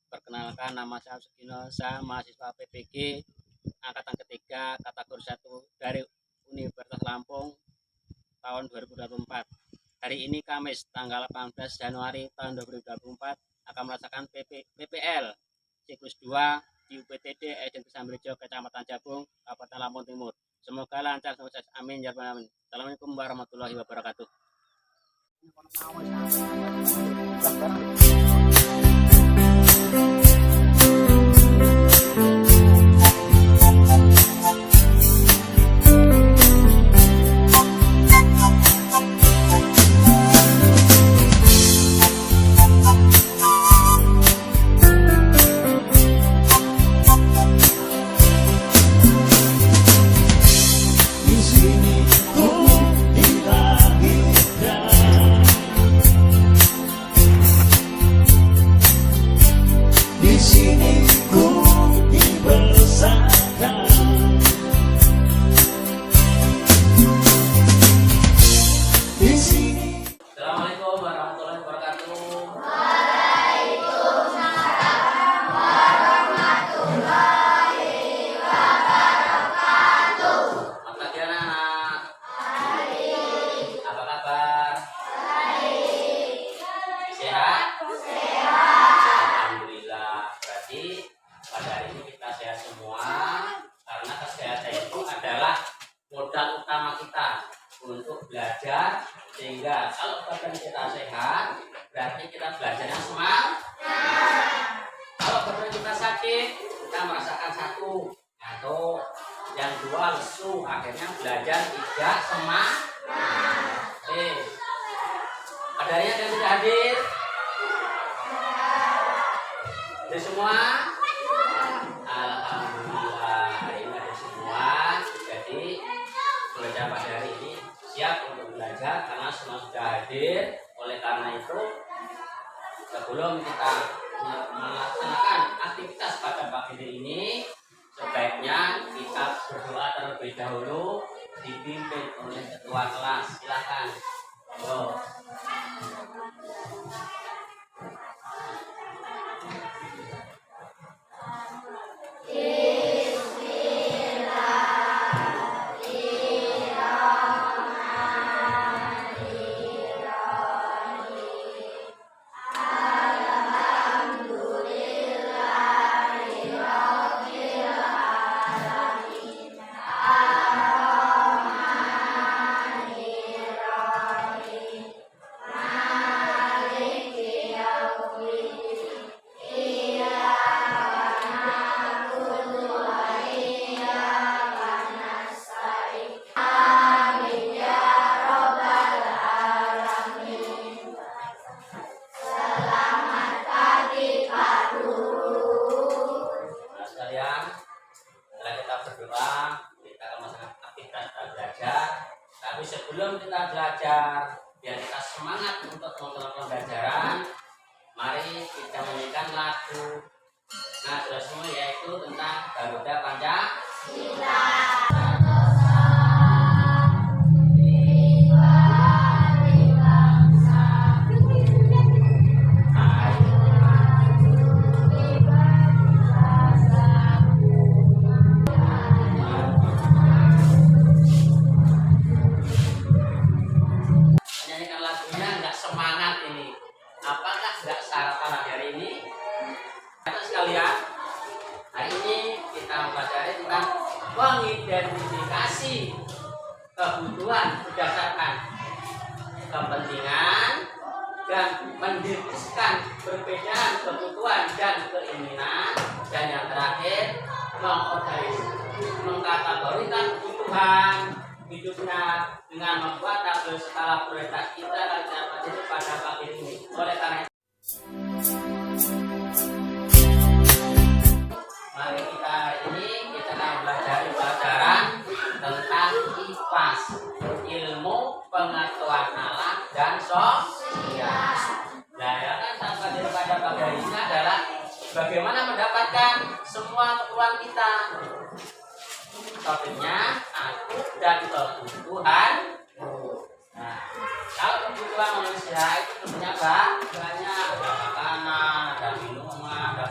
Perkenalkan, nama saya Sugino, saya mahasiswa PPG angkatan ketiga kategori 1 dari Universitas Lampung tahun 2024. Hari ini Kamis tanggal 18 Januari tahun 2024 akan merasakan PPL siklus 2 di UPTD SD Sambrijo, Kecamatan Jabung, Kabupaten Lampung Timur. Semoga lancar, sukses. Amin ya rabbal alamin. Assalamualaikum warahmatullahi wabarakatuh. Assalamualaikum warahmatullahi wabarakatuh. Waalaikumsalam warahmatullahi wabarakatuh. Selamat pagi anak-anak. Baik. Apa kabar? Baik. Sehat? Sehat. Alhamdulillah. Berarti pada hari ini kita sehat semua, karena kesehatan itu adalah modal utama kita untuk belajar, sehingga kalau badan kita sehat berarti kita belajarnya semangat. Kalau badan kita sakit, kita merasakan satu ngantuk, yang dua lesu, akhirnya belajar tidak semangat. Ada yang tidak hadir? Ada semua? Alhamdulillah, hari ini ada semua. Jadi belajar pada hari ini siap untuk belajar karena semua sudah hadir. Oleh karena itu, sebelum kita melaksanakan aktivitas pada pagi hari ini, sebaiknya kita berdoa terlebih dahulu, dipimpin oleh ketua kelas. Silakan. Tapi sebelum kita belajar, biar kita semangat untuk melakukan pembelajaran, mari kita menyanyikan lagu nasional, yaitu tentang Garuda Pancasila. Apakah nggak sarapan hari ini? Sekalian, hari ini kita mempelajari tentang mengidentifikasi kebutuhan berdasarkan kepentingan dan mendefinisikan perbedaan kebutuhan dan keinginan, dan yang terakhir mengkategorikan kebutuhan hidupnya dengan membuat tabel skala prioritas. Kita akan dapat itu pada pagi ini. Oleh karena itu, mari kita hari ini kita akan belajar pelajaran tentang IPAS, ilmu pengetahuan alam dan sosial. Nah, yang akan kita pada pagi hari ini adalah bagaimana mendapatkan semua keperluan kita. Topiknya aku dan kebutuhan. Nah, kalau kebutuhan manusia itu sebenarnya banyak, ada makanan, ada minuman, ada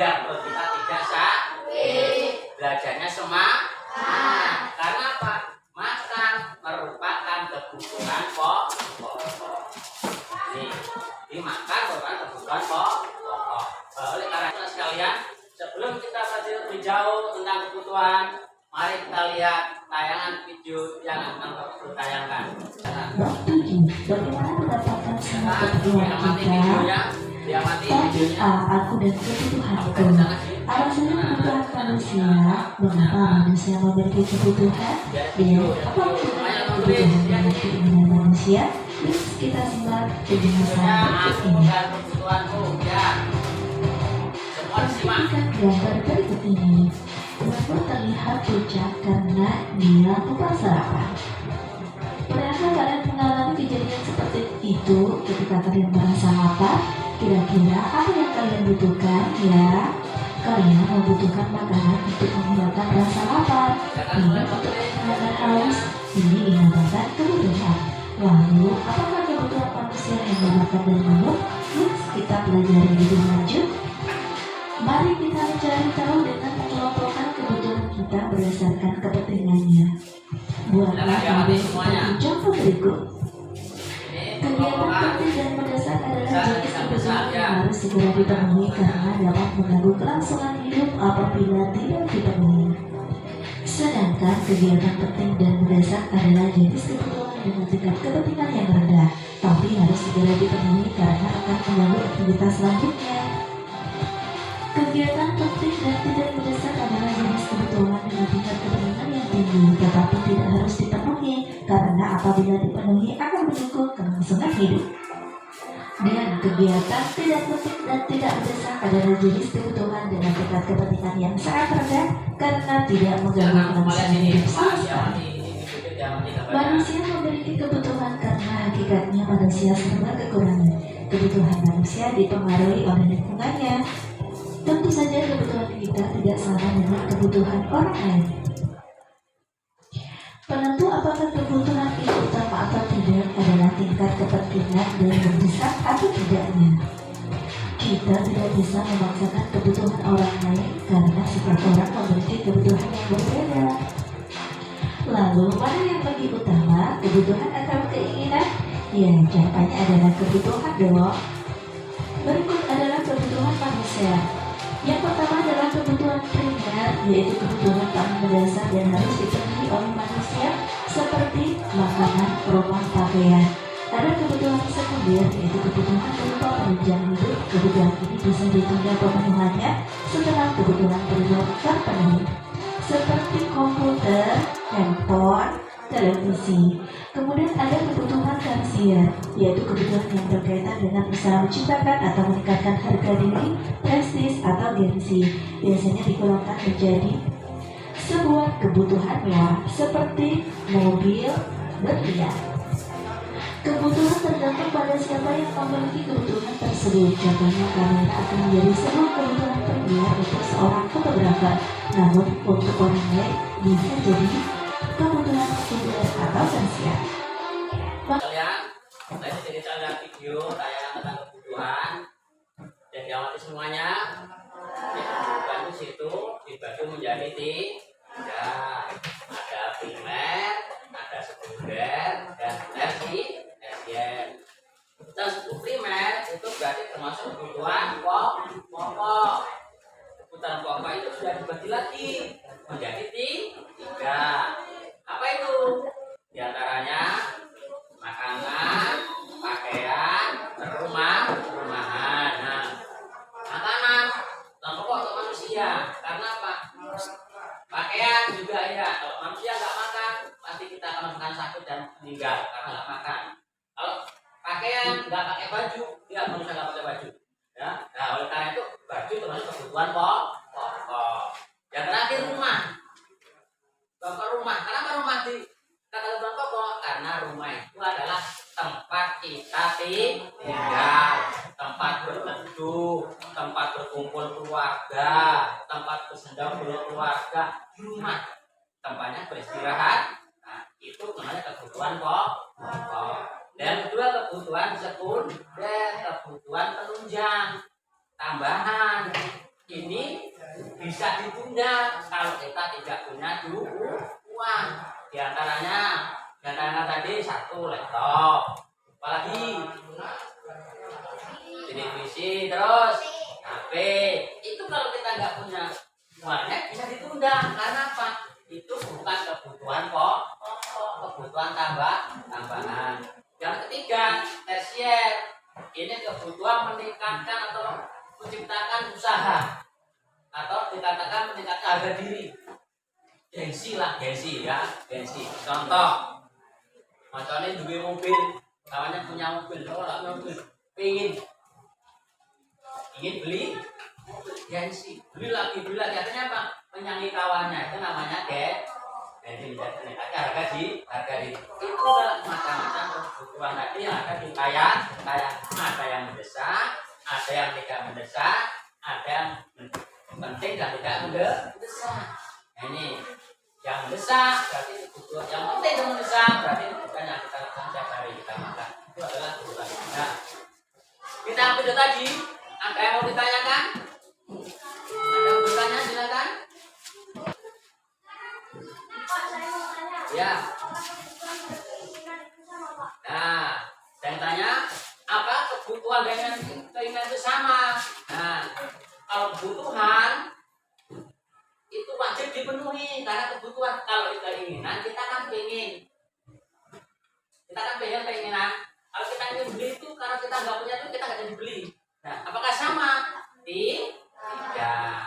biar perut kita tidak sakit. Belajarnya semangat. Karena apa? Makan merupakan kebutuhan pokok. Ini makan merupakan kebutuhan pokok. Oleh karena itu sekalian, sebelum kita belajar lebih jauh tentang kebutuhan, mari kita lihat tayangan video yang akan kita tayangkan. Bab 7. Bagaimana mendapatkan semua kebutuhan kita? Bab A. Aku dan kebutuhanku. Alasan kebutuhan manusia. Mengapa manusia memiliki kebutuhan? Dan apa kebutuhan dan keinginan manusia? Yuk kita simak penjelasan berikut ini. Perhatikan gambar berikut ini. Tubuh terlihat pucat karena dia lupa sarapan. Pernahkah kalian mengalami kejadian seperti itu ketika kalian merasa lapar? Kira-kira apa yang kalian butuhkan ya? Kalian membutuhkan makanan untuk menghilangkan rasa lapar. Ini untuk menghilangkan haus. Ini dinamakan kebutuhan. Lalu, apakah kebutuhan manusia yang makan dan minum? Yuk kita pelajari lebih lanjut. Mari kita mencari tahu dengan mengelompokkan kebutuhan kita berdasarkan kepentingannya. Buatlah tabel seperti contoh berikut. Kegiatan penting dan mendesak adalah jenis kebutuhan yang harus segera dipenuhi karena dapat mengganggu kelangsungan hidup apabila tidak dipenuhi. Sedangkan kegiatan penting dan mendesak adalah jenis kebutuhan dengan tingkat kepentingan yang rendah, tapi harus segera dipenuhi karena akan mengganggu aktivitas selanjutnya. Kegiatan penting dan tidak mendesak adalah jenis kebutuhan dengan tingkat kepentingan yang tinggi, tetapi tidak harus dipenuhi karena apabila dipenuhi akan mendukung kelangsungan hidup. Dan kegiatan tidak penting dan tidak mendesak adalah jenis kebutuhan dengan tingkat kepentingan yang sangat rendah karena tidak mengganggu kelangsungan hidup semesta. Manusia memiliki kebutuhan karena hakikatnya manusia serba kekurangan. Kebutuhan manusia dipengaruhi oleh lingkungannya. Tentu saja kebutuhan kita tidak sama dengan kebutuhan orang lain. Penentu apakah kebutuhan itu utama atau tidak adalah tingkat kepentingan dan mendesak atau tidaknya. Kita tidak bisa memaksakan kebutuhan orang lain karena setiap orang memiliki kebutuhan yang berbeda. Lalu, mana yang lebih utama, kebutuhan atau keinginan? Ya, jawabannya adalah kebutuhan dong. Berikut adalah kebutuhan manusia. Yang pertama adalah kebutuhan primer, yaitu kebutuhan paling mendasar dan harus dipenuhi oleh manusia seperti makanan, rumah, pakaian. Ada kebutuhan sekunder, yaitu kebutuhan berupa penunjang hidup. Kebutuhan ini bisa ditunda pemenuhannya setelah kebutuhan primer terpenuhi, seperti komputer, handphone, televisi. Kemudian ada kebutuhan tersier, yaitu kebutuhan yang berkaitan dengan usaha menciptakan atau meningkatkan harga diri, prestis, atau gengsi. Biasanya digolongkan menjadi sebuah kebutuhan mewah, seperti mobil, berlian. Kebutuhan tergantung pada siapa yang memiliki kebutuhan tersebut. Contohnya, kamera akan menjadi sebuah kebutuhan primer untuk seorang fotografer, namun untuk orang lain bisa jadi kebutuhan sekunder atau tersier. Kalian, saya jadi lihat video tayangan tentang kebutuhan dan diamati semuanya. Kebutuhan di situ dibagi menjadi tiga. Ada primer, ada sekunder, dan tersier. Dan primer itu berarti termasuk kebutuhan pokok. Kebutuhan pokok itu sudah dibagi lagi menjadi tiga. Apa itu? Di antaranya makanan, pakaian, rumahan. Nah, makanan dan pokok untuk manusia. Karena apa? Pakaian juga ya. Kalau manusia nggak makan, pasti kita akan makan sakit dan meninggal karena nggak makan. Kalau pakaian nggak pakai baju, ya manusia nggak pakai baju. Ya, nah oleh karena itu baju termasuk kebutuhan pokok. Yang terakhir rumah. Kenapa rumah dikatakan kebutuhan pokok? Karena rumah itu adalah tempat kita tinggal, tempat berteduh, tempat berkumpul keluarga, tempat bersendang keluarga. Di rumah tempatnya beristirahat. Nah, itu namanya kebutuhan pokok. Dan kedua kebutuhan sekunder, kebutuhan penunjang, tambahan. ini bisa ditunda kalau kita tidak punya uang. Di antaranya tadi satu laptop, apalagi televisi, terus HP. Itu kalau kita nggak punya uangnya bisa ditunda. Karena apa? Itu bukan kebutuhan pokok, kebutuhan tambahan. Yang ketiga, tersier. Ini kebutuhan meningkatkan atau menciptakan usaha, atau dikatakan meningkatkan harga diri. Gengsi ya, gengsi. Contoh, macamnya duwe mobil, kawannya punya mobil, ingin beli, gengsi, beli lagi, artinya apa? Menyangi kawannya, itu namanya gengsi. Harga diri. Itu macam-macam kebutuhan tadi yang ada di kayak ada yang mendesak, ada yang tidak mendesak, ada yang penting dan tidak mendesak. Nah, ini yang mendesak berarti kebutuhan, yang penting dan mendesak berarti bukan yang kita lakukan setiap hari kita makan. Itu adalah kebutuhan kita. Kita ambil tadi, ada yang mau ditanyakan? Ada yang bertanya, silakan. Ya. Nah, saya tanya, apa kebutuhan dengan keinginan itu sama? Nah, kalau kebutuhan itu wajib dipenuhi, karena kebutuhan. Kalau keinginan, kita kan pengen keinginan. Kalau kita ingin beli itu karena kita nggak punya itu, kita nggak jadi beli. Nah, apakah sama? Tidak.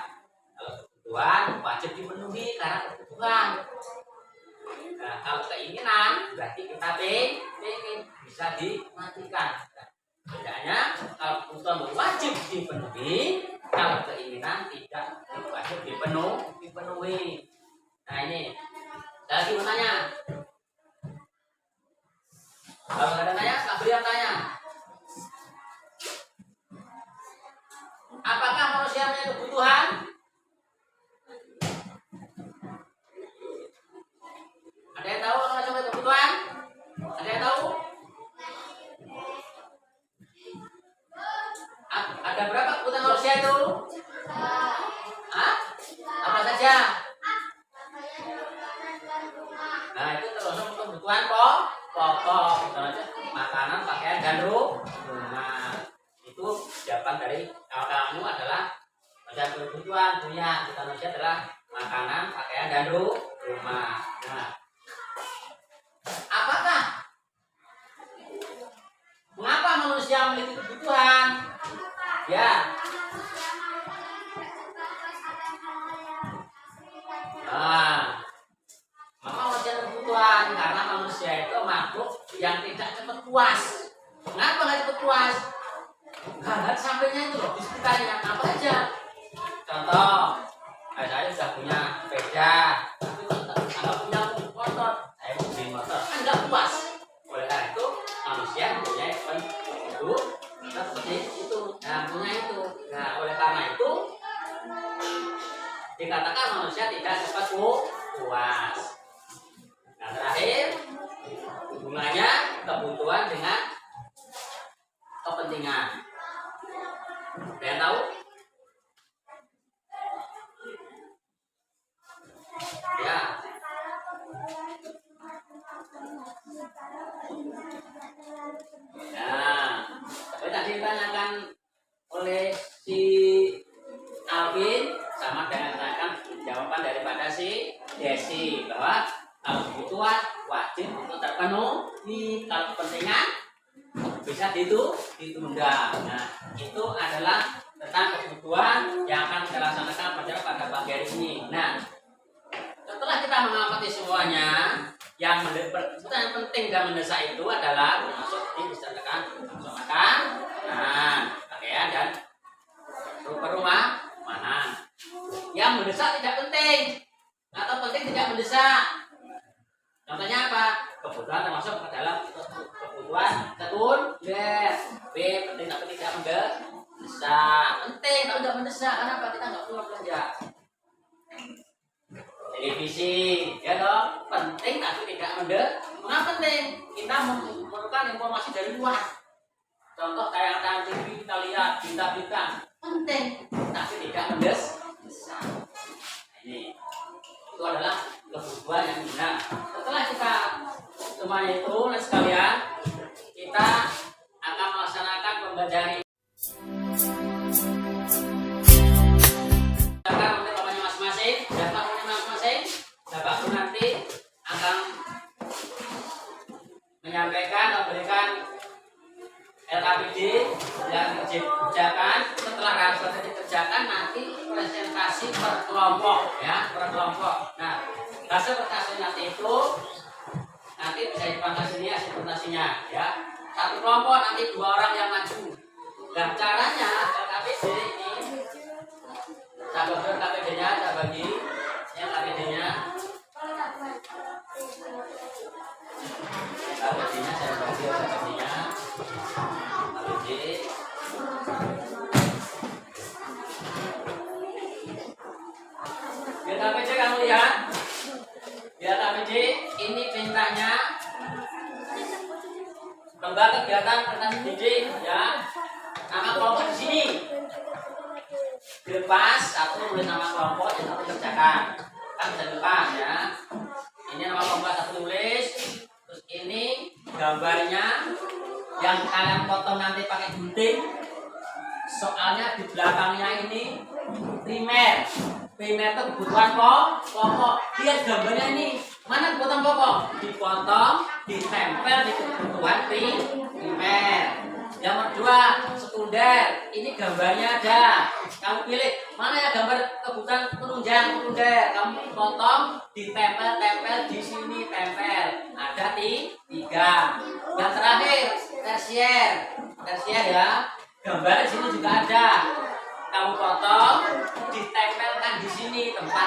Kalau kebutuhan wajib dipenuhi karena kebutuhan. Nah, kalau keinginan berarti kita pengen, bisa dimatikan. Nah, bedanya kalau kebutuhan wajib dipenuhi, kalau keinginan tidak wajib dipenuhi. Nah, ini saya lagi mau tanya. Kalau nggak ada tanya, tak beri yang tanya. Apakah manusia punya kebutuhan? Ada yang tahu kalau sampai kebutuhan? Ada yang tahu? Ada berapa kebutuhan manusia itu? Hah? Apa saja? Nah, itu termasuk kebutuhan pokok. Makanan, pakaian, dan rumah. Itu jawaban dari kamu adalah macam kebutuhan punya kita manusia adalah makanan, pakaian, dan rumah. Nah, apakah mengapa manusia memiliki kebutuhan? Ya. Nah, maka manusia kebutuhan karena manusia itu makhluk yang tidak cepat puas. Kenapa nggak cepat puas? Karena sampainya itu loh di sekitarnya apa aja. Contoh, saya sudah punya sepeda, tapi kalau punya motor, saya mau beli motor, kan nggak puas. Oleh karena itu manusia mempunyai itu seperti itu, punya itu. Nah, oleh karena itu dikatakan manusia tidak cepat puas. Nah, terakhir hubungannya kebutuhan dengan kepentingan. Ada yang tahu? Ya. Nah, tapi tadi ditanyakan oleh si Alvin sama dengan tanyakan jawaban daripada si Desi bahwa kalau kebutuhan wajib untuk terpenuhi, kalau kepentingan bisa ditunda. Nah, itu adalah tentang kebutuhan yang akan kita laksanakan pada pagi hari ini. Nah, setelah kita mengamati semuanya, yang penting dan mendesak itu adalah termasuk misalkan makan, pakaian, dan rumah mana. Yang mendesak tidak penting atau penting tidak mendesak. Contohnya apa? Kebutuhan termasuk ke dalam kebutuhan sekunder. B, penting tapi tidak mendesak. Penting tapi tidak mendesak. Kenapa? Kita nggak perlu belanja. Televisi, ya dong. Penting tapi tidak mendesak. Mengapa penting? Kita memerlukan informasi dari luar. Contoh kayak TV kita lihat berita-berita. Penting tapi tidak mendesak. rotasi per kelompok ya, per kelompok. Nah, hasil rotasi nanti itu nanti bisa dipangkas sini hasil rotasinya ya. Satu kelompok nanti 2 orang yang maju. Nah, caranya LKPD ini saya bagi KPD-nya, saya bagi yang KPD-nya. KPD-nya saya bagi KPD-nya. KPD. Biar KPD kamu lihat. Biar KPD ini perintahnya lembaga kegiatan prestasi didik ya. Nama kelompok di sini. Dilepas satu tulis nama kelompok yang satu kerjakan. Kan bisa dilepas ya. Ini nama kelompok satu tulis. Terus ini gambarnya yang kalian potong nanti pakai gunting. Soalnya di belakangnya ini primer. Primer itu kebutuhan pokok. Lihat gambarnya ini. Mana kebutuhan pokok? Dipotong, ditempel di kebutuhan primer. Yang kedua, sekunder. Ini gambarnya ada. Kamu pilih mana ya gambar kebutuhan penunjang sekunder. Kamu potong, ditempel-tempel di sini tempel. Ada 3. Yang terakhir, tersier. Tersier ya. Gambar di sini juga ada. Kamu potong, ditempelkan di sini tempat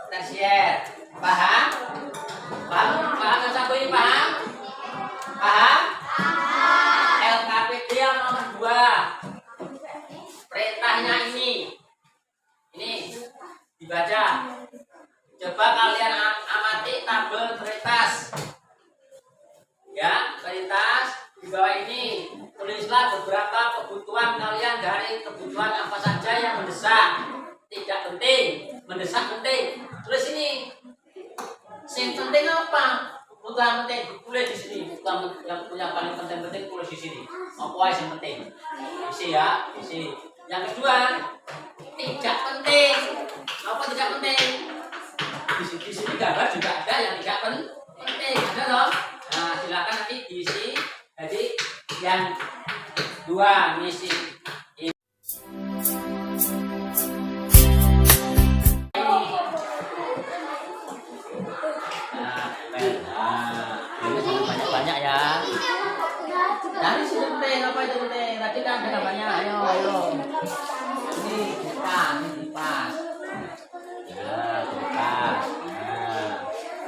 tersier. Paham? Paham? Paham yang satu ini paham? Paham? LKPD yang nomor 2. Perintahnya ini dibaca. Coba kalian amati tabel prioritas. Ya, prioritas di bawah ini. Tulislah beberapa kebutuhan kalian dari kebutuhan apa saja yang mendesak, tidak penting, mendesak penting. Tulis ini. Yang penting apa? Kebutuhan penting tulis di sini. Kebutuhan yang paling penting tulis di sini. Apa yang penting? Isi ya, isi. Yang kedua, tidak penting. Apa tidak penting? Di sini gambar juga ada yang tidak penting. Ada loh. Nah, silakan nanti diisi. Jadi yang 2 misi. Banyak ya. Dari sini penting apa itu penting? Tadi kan ada gambarnya. Ayo. Ini dilepas. Ya, dilepas.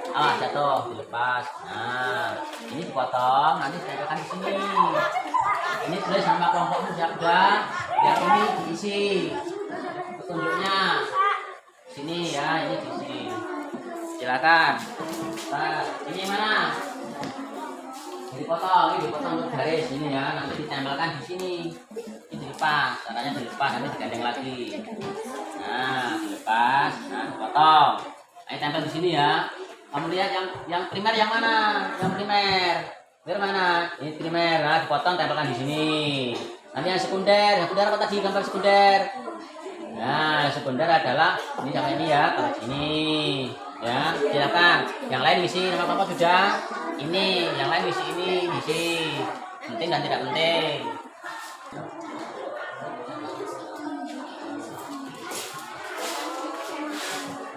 Nah. Jatuh, dilepas. Nah, ini dipotong, nanti ditempelkan di sini. Ini tulis sama kelompoknya siapa? Yang ini diisi. Petunjuknya sini ya, ini diisi. Silakan. Nah, ini mana? Dipotong untuk garis ini ya, nanti ditempelkan di sini. Ini dilepas, caranya dilepas, nanti digandeng lagi. Nah, dilepas, nah dipotong. Ini tempel di sini ya. Kamu lihat yang primer yang mana? Yang primer. Biar mana? Ini primer, nah dipotong, tempelkan di sini. Nanti yang sekunder apa tadi gambar sekunder? Nah, sekunder adalah ini sama ini ya, kalau ini. Ya, silakan. Yang lain isi nama kelompok sudah. Ini, yang lain isi ini, isi. Penting dan tidak penting.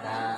Nah.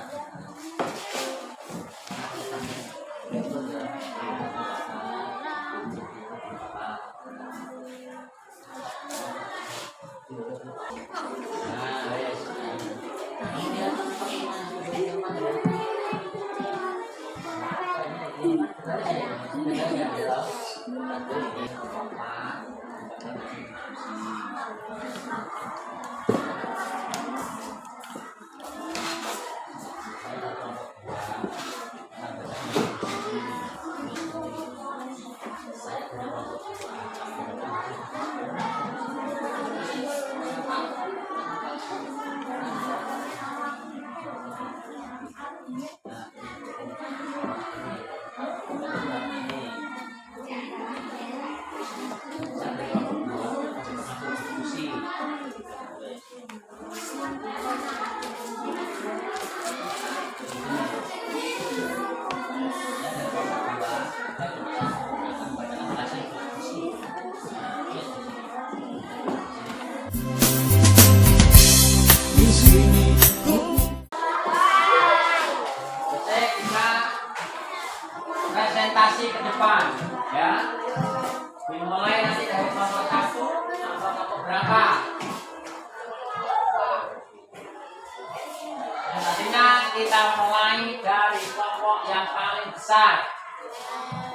kita mulai dari kelompok yang paling besar.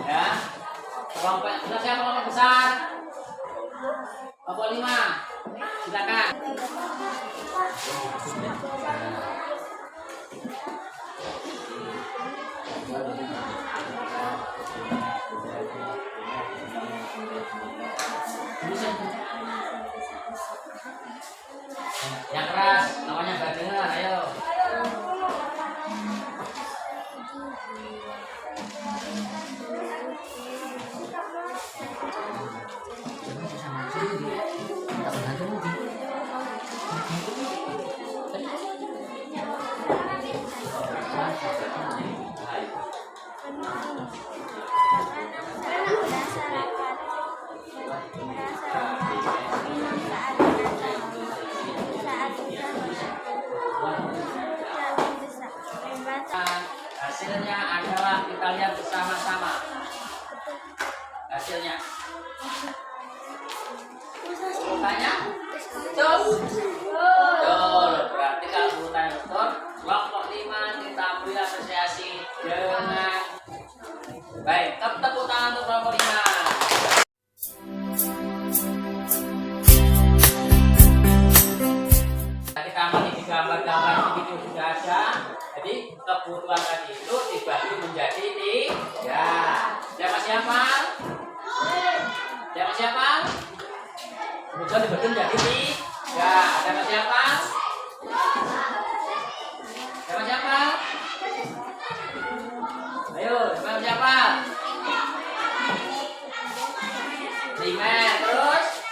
Ya. Kelompok siapa kelompok besar? Kelompok 5. Silakan. Yang keras, namanya nggak dengar, ayo. Hasilnya adalah kita lihat bersama-sama. Hasilnya. Tanya? Betul. Betul. Berarti kalau urutannya betul, kelompok 5 kita beri apresiasi dengan baik. Tepuk tangan untuk kelompok 5. Kita amati di gambar-gambar di video sudah ada. Jadi kebutuhan tadi itu dibagi menjadi 3. Siapa? Kemudian dibagi menjadi 3. Siapa? Ayo, siapa? Primer, terus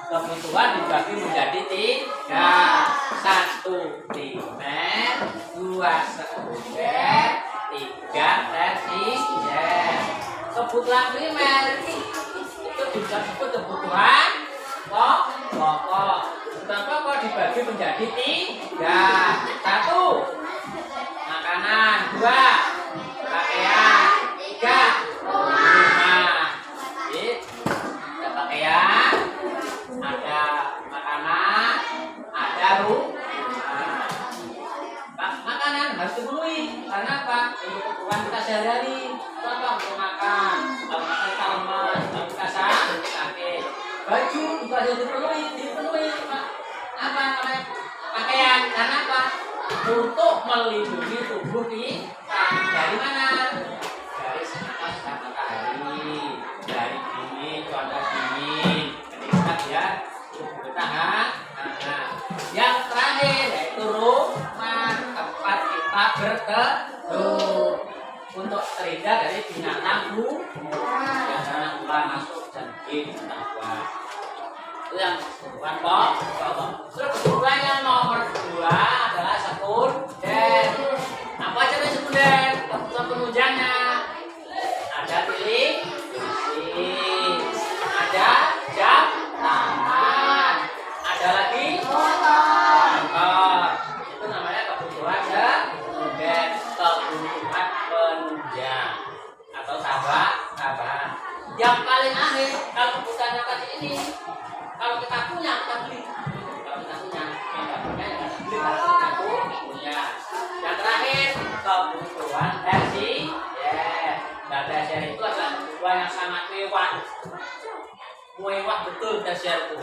kebutuhan dibagi menjadi 3. 1 primer, 2 sekunder, 3 tersier. Kebutuhan primer itu disebut kebutuhan pokok. Kebutuhan pokok dibagi menjadi 3. 1 makanan, 2 pakaian, 3 rumah. Jadi ada pakaian, ada makanan, ada rumah. Makanan harus dipenuhi karena apa? Untuk kebutuhan kita sehari-hari. Contoh untuk makan, kalau makan kita lemas, kalau kita sakit. Baju juga harus dipenuhi. Apa namanya? Pakaian karena apa? Untuk melindungi tubuh kita dari mana? Dari sinar matahari, dari dingin, cuaca dingin. Ketika dia tubuh kita hangat. Yang terakhir yaitu rumah, tempat kita berteduh untuk terhindar dari binatang yang karena ular masuk dan jin buah. Itu yang kebutuhan pokok. Terus kebutuhan yang nomor 2 adalah sekunder. Apa aja yang sekunder? Kebutuhan penunjangnya ada televisi, ada jam tangan, ada lagi motor. Itu namanya kebutuhan sekunder, kebutuhan penunjang atau tambahan. Yang paling akhir kalau kebutuhannya tadi ini, kalau kita punya kita beli. Kalau kita punya kita beli. Kalau kita punya. Yang terakhir kebutuhan tersier. Dan tersier itu adalah kebutuhan yang sangat mewah betul tersier itu.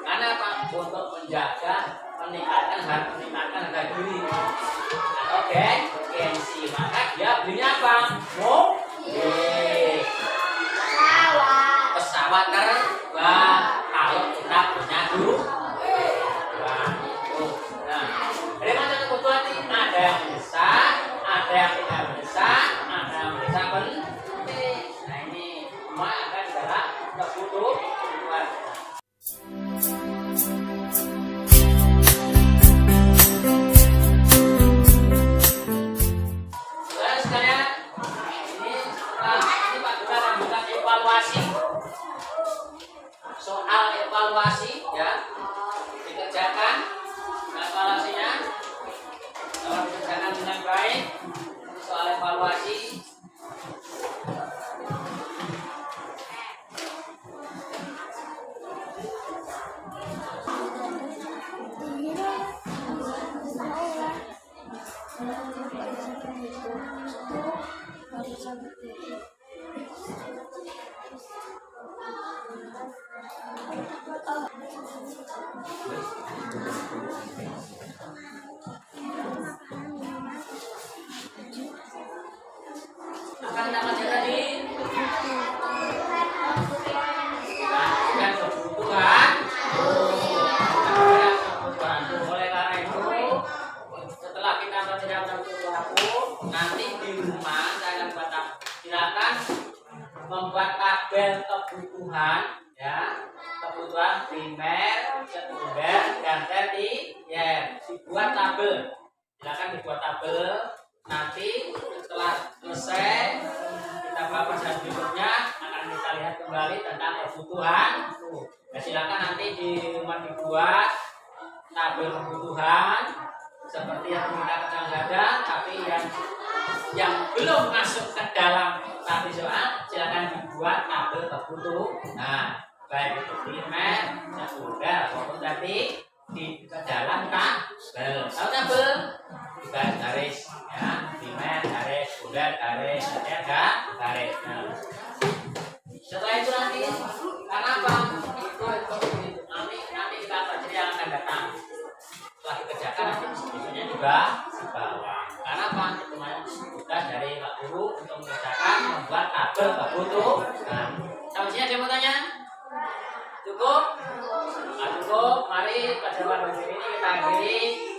Karena apa? Untuk menjaga meningkatkan harga diri atau gengsi. Maka dia belinya apa? Mobil, pesawat terbang. Kalau kita punya nah, dari mana kebutuhan ini? Ada yang mendesak, ada yang tidak mendesak, ada yang mendesak penting. Nah ini semua akan adalah kebutuhan. Soal evaluasi ya dikerjakan. Evaluasinya kalau dikerjakan dengan baik, soal evaluasi Akan dapat tadi dan kebutuhan. Oleh karena itu, setelah kita menjelaskan sesuatu, nanti di rumah saya akan silakan membuat tabel kebutuhan, ya, kebutuhan primer, sekunder, dan tersier. Dibuat tabel, silakan dibuat tabel. Nanti setelah selesai kita pelajaran berikutnya akan kita lihat kembali tentang kebutuhan. Nah, silakan nanti di rumah dibuat tabel kebutuhan seperti yang kita sedang ada, tapi yang belum masuk ke dalam tabel soal silakan dibuat tabel kebutuhan. Nah, baik itu primer, sekunder, maupun tadi di dalam tabel. Tahu tabel? Garis, ya, primer, garis, sekunder, garis, garis. Nah, setelah itu nanti, karena apa? Itu nanti kita pelajari yang akan datang. Setelah dikerjakan nanti biasanya juga di bawah. Karena apa? Kemarin tugas dari Pak Guru untuk mengerjakan membuat tabel kebutuhan. Sampai sini ada yang mau tanya? Cukup? Nah, cukup. Mari pelajaran ini kita akhiri.